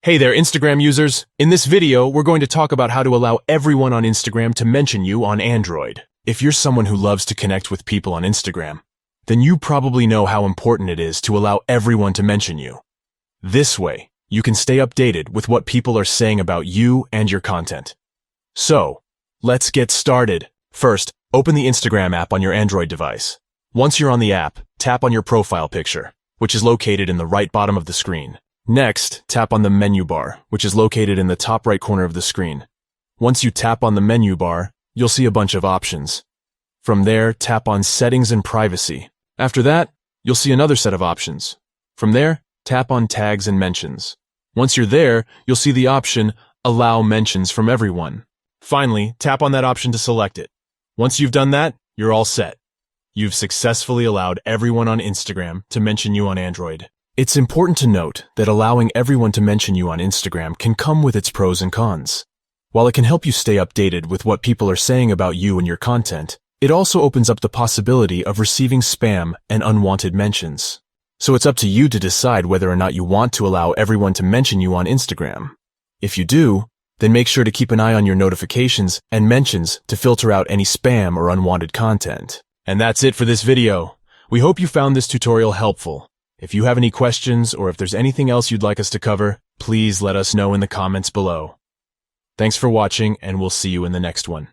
Hey there, Instagram users! In this video, we're going to talk about how to allow everyone on Instagram to mention you on Android. If you're someone who loves to connect with people on Instagram, then you probably know how important it is to allow everyone to mention you. This way, you can stay updated with what people are saying about you and your content. So, let's get started. First, open the Instagram app on your Android device. Once you're on the app, tap on your profile picture, which is located in the right bottom of the screen. Next, tap on the menu bar, which is located in the top right corner of the screen. Once you tap on the menu bar, you'll see a bunch of options. From there, tap on Settings and Privacy. After that, you'll see another set of options. From there, tap on Tags and Mentions. Once you're there, you'll see the option Allow Mentions from Everyone. Finally, tap on that option to select it. Once you've done that, you're all set. You've successfully allowed everyone on Instagram to mention you on Android. It's important to note that allowing everyone to mention you on Instagram can come with its pros and cons. While it can help you stay updated with what people are saying about you and your content, it also opens up the possibility of receiving spam and unwanted mentions. So it's up to you to decide whether or not you want to allow everyone to mention you on Instagram. If you do, then make sure to keep an eye on your notifications and mentions to filter out any spam or unwanted content. And that's it for this video. We hope you found this tutorial helpful. If you have any questions or if there's anything else you'd like us to cover, please let us know in the comments below. Thanks for watching, and we'll see you in the next one.